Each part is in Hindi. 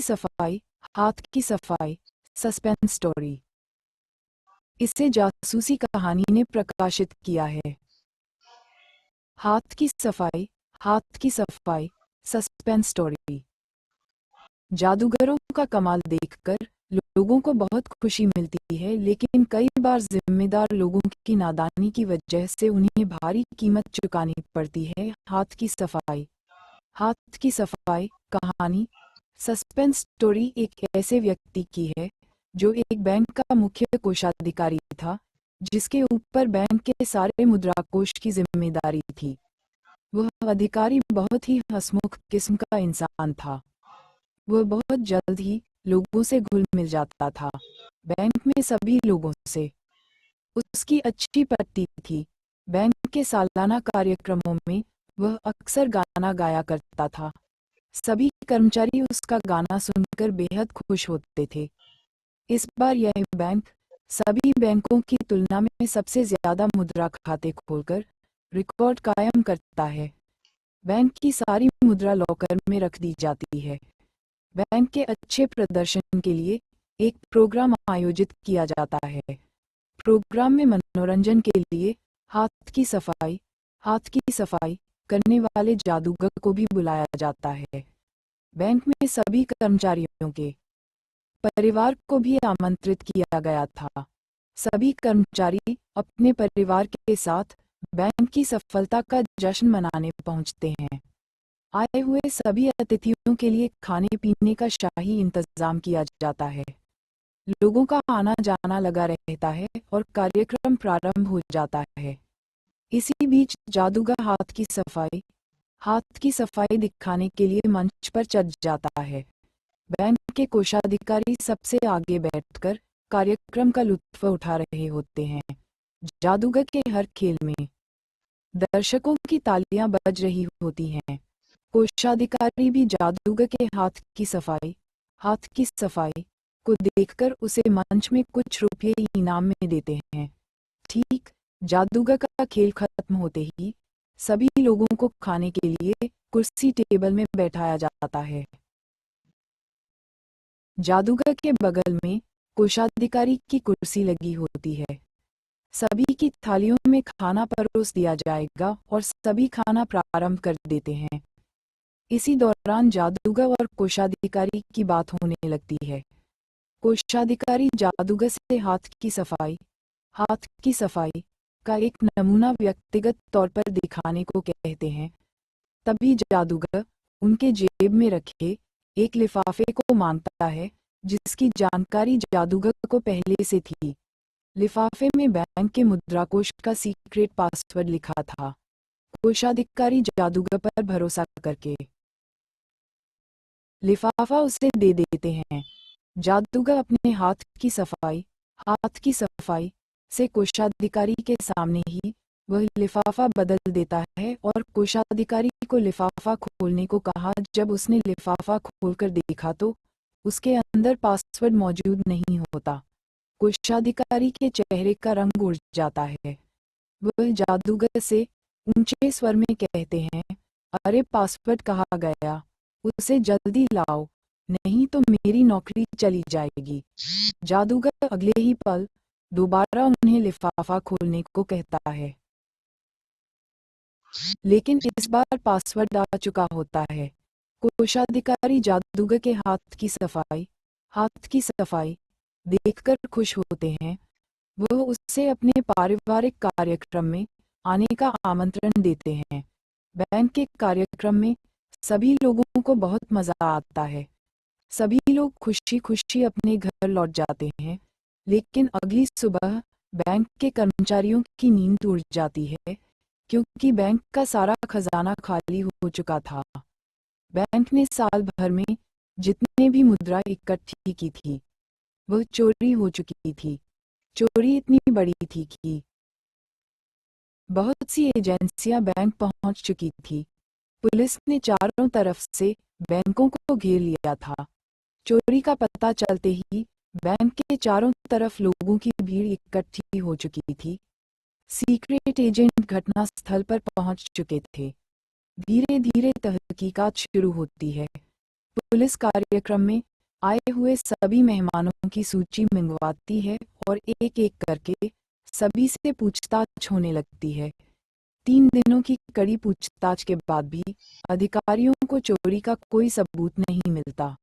की सफाई, हाथ की सफाई, सस्पेंस स्टोरी। इसे जासूसी कहानी ने प्रकाशित किया है। हाथ की सफाई, हाथ की सफाई, सस्पेंस स्टोरी। जादूगरों का कमाल देखकर लोगों को बहुत खुशी मिलती है, लेकिन कई बार जिम्मेदार लोगों की नादानी की वजह से उन्हें भारी कीमत चुकानी पड़ती है। हाथ की सफाई। हाथ की सफाई कहानी। सस्पेंस स्टोरी एक ऐसे व्यक्ति की है जो एक बैंक का मुख्य कोषाधिकारी था, जिसके ऊपर बैंक के सारे मुद्रा कोष की जिम्मेदारी थी। वह अधिकारी बहुत ही हंसमुख किस्म का इंसान था। वह बहुत जल्द ही लोगों से घुल मिल जाता था। बैंक में सभी लोगों से उसकी अच्छी पटती थी। बैंक के सालाना कार्यक्रमों में वह अक्सर गाना गाया करता था। सभी कर्मचारी उसका गाना सुनकर बेहद खुश होते थे। इस बार यह बैंक सभी बैंकों की तुलना में सबसे ज्यादा मुद्रा खाते खोलकर रिकॉर्ड कायम करता है। बैंक की सारी मुद्रा लॉकर में रख दी जाती है। बैंक के अच्छे प्रदर्शन के लिए एक प्रोग्राम आयोजित किया जाता है। प्रोग्राम में मनोरंजन के लिए हाथ की सफाई करने वाले जादूगर को भी बुलाया जाता है। बैंक में सभी कर्मचारियों के परिवार को भी आमंत्रित किया गया था। सभी कर्मचारी अपने परिवार के साथ बैंक की सफलता का जश्न मनाने पहुंचते हैं। आए हुए सभी अतिथियों के लिए खाने पीने का शाही इंतजाम किया जाता है। लोगों का आना जाना लगा रहता है और कार्यक्रम प्रारंभ हो जाता है। इसी बीच जादूगर हाथ की सफाई दिखाने के लिए मंच पर चढ़ जाता है। बैंक के कोषाधिकारी सबसे आगे बैठकर कार्यक्रम का लुत्फ उठा रहे होते हैं। जादूगर के हर खेल में दर्शकों की तालियां बज रही होती हैं। कोषाधिकारी भी जादूगर के हाथ की सफाई को देखकर उसे मंच में कुछ रुपये इनाम में देते हैं। ठीक जादूगर का खेल खत्म होते ही सभी लोगों को खाने के लिए कुर्सी टेबल में बैठाया जाता है। जादूगर के बगल में कोषाधिकारी की कुर्सी लगी होती है। सभी की थालियों में खाना परोस दिया जाएगा और सभी खाना प्रारंभ कर देते हैं। इसी दौरान जादूगर और कोषाधिकारी की बात होने लगती है। कोषाधिकारी जादूगर से हाथ की सफाई का एक नमूना व्यक्तिगत तौर पर दिखाने को कहते हैं। तभी जादूगर उनके जेब में रखे एक लिफाफे को मांगता है, जिसकी जानकारी जादूगर को पहले से थी। लिफाफे में बैंक के मुद्राकोष का सीक्रेट पासवर्ड लिखा था। कोषाधिकारी जादूगर पर भरोसा करके लिफाफा उसे दे देते हैं। जादूगर अपने हाथ की सफाई से कोषाधिकारी के सामने ही वह लिफाफा बदल देता है और कोषाधिकारी को लिफाफा खोलने को कहा। जब उसने लिफाफा खोलकर देखा तो उसके अंदर पासवर्ड मौजूद नहीं होता। कोषाधिकारी के चेहरे का रंग उड़ जाता है। वह जादूगर से ऊंचे स्वर में कहते हैं, अरे पासवर्ड कहाँ गया? उसे जल्दी लाओ, नहीं तो मेरी नौकरी चली जाएगी। जादूगर अगले ही पल दोबारा उन्हें लिफाफा खोलने को कहता है, लेकिन इस बार पासवर्ड आ चुका होता है। कोषाधिकारी जादूगर के हाथ की सफाई देखकर खुश होते हैं। वह उससे अपने पारिवारिक कार्यक्रम में आने का आमंत्रण देते हैं। बैंक के कार्यक्रम में सभी लोगों को बहुत मजा आता है। सभी लोग खुशी खुशी अपने घर लौट जाते हैं, लेकिन अगली सुबह बैंक के कर्मचारियों की नींद उड़ जाती है, क्योंकि बैंक का सारा खजाना खाली हो चुका था। बैंक ने साल भर में जितने भी मुद्रा इकट्ठी की थी, वह चोरी हो चुकी थी। चोरी इतनी बड़ी थी कि बहुत सी एजेंसियां बैंक पहुंच चुकी थी। पुलिस ने चारों तरफ से बैंकों को घेर लिया था। चोरी का पता चलते ही बैंक के चारों तरफ लोगों की भीड़ इकट्ठी हो चुकी थी। सीक्रेट एजेंट घटनास्थल पर पहुंच चुके थे। धीरे धीरे तहकीकात शुरू होती है। पुलिस कार्यक्रम में आए हुए सभी मेहमानों की सूची मंगवाती है और एक एक करके सभी से पूछताछ होने लगती है। 3 दिनों की कड़ी पूछताछ के बाद भी अधिकारियों को चोरी का कोई सबूत नहीं मिलता।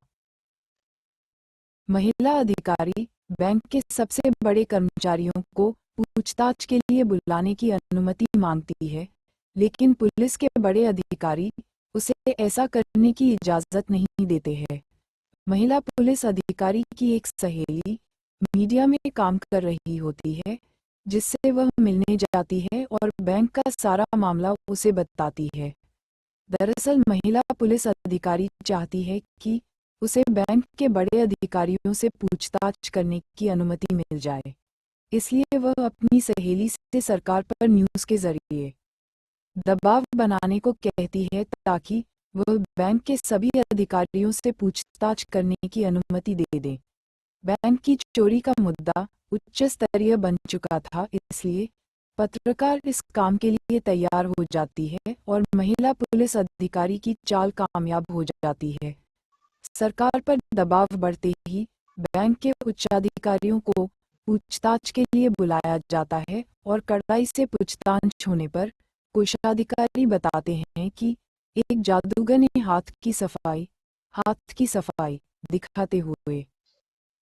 महिला अधिकारी बैंक के सबसे बड़े कर्मचारियों को पूछताछ के लिए बुलाने की अनुमति मांगती है, लेकिन पुलिस के बड़े अधिकारी उसे ऐसा करने की इजाजत नहीं देते हैं। महिला पुलिस अधिकारी की एक सहेली मीडिया में काम कर रही होती है, जिससे वह मिलने जाती है और बैंक का सारा मामला उसे बताती है। दरअसल महिला पुलिस अधिकारी चाहती है कि उसे बैंक के बड़े अधिकारियों से पूछताछ करने की अनुमति मिल जाए, इसलिए वह अपनी सहेली से सरकार पर न्यूज़ के जरिए दबाव बनाने को कहती है ताकि वह बैंक के सभी अधिकारियों से पूछताछ करने की अनुमति दे दे। बैंक की चोरी का मुद्दा उच्च स्तरीय बन चुका था, इसलिए पत्रकार इस काम के लिए तैयार हो जाती है और महिला पुलिस अधिकारी की चाल कामयाब हो जाती है। सरकार पर दबाव बढ़ते ही बैंक के उच्चाधिकारियों को पूछताछ के लिए बुलाया जाता है और कड़ाई से पूछताछ होने पर कोषाधिकारी बताते हैं कि एक जादूगर ने हाथ की सफाई दिखाते हुए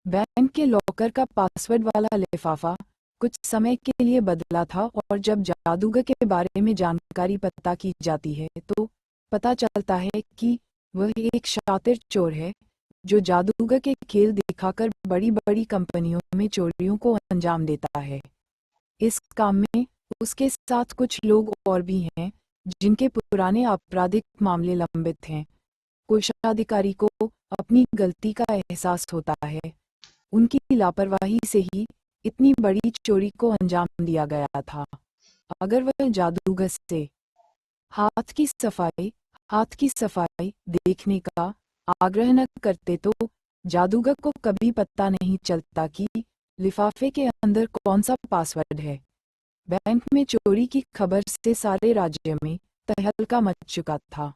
बैंक के लॉकर का पासवर्ड वाला लिफाफा कुछ समय के लिए बदला था, और जब जादूगर के बारे में जानकारी पता की जाती है तो पता चलता है कि वह एक शातिर चोर है जो जादूगर के खेल दिखाकर बड़ी-बड़ी कंपनियों में चोरियों को अंजाम देता है। इस काम में उसके साथ कुछ लोग और भी हैं जिनके पुराने आपराधिक मामले लंबित हैं। कोषाधिकारी को अपनी गलती का एहसास होता है। उनकी लापरवाही से ही इतनी बड़ी चोरी को अंजाम दिया गया था। अगर वह जादूगर से हाथ की सफाई देखने का आग्रह न करते तो जादूगर को कभी पता नहीं चलता कि लिफाफे के अंदर कौन सा पासवर्ड है। बैंक में चोरी की खबर से सारे राज्य में तहलका मच चुका था।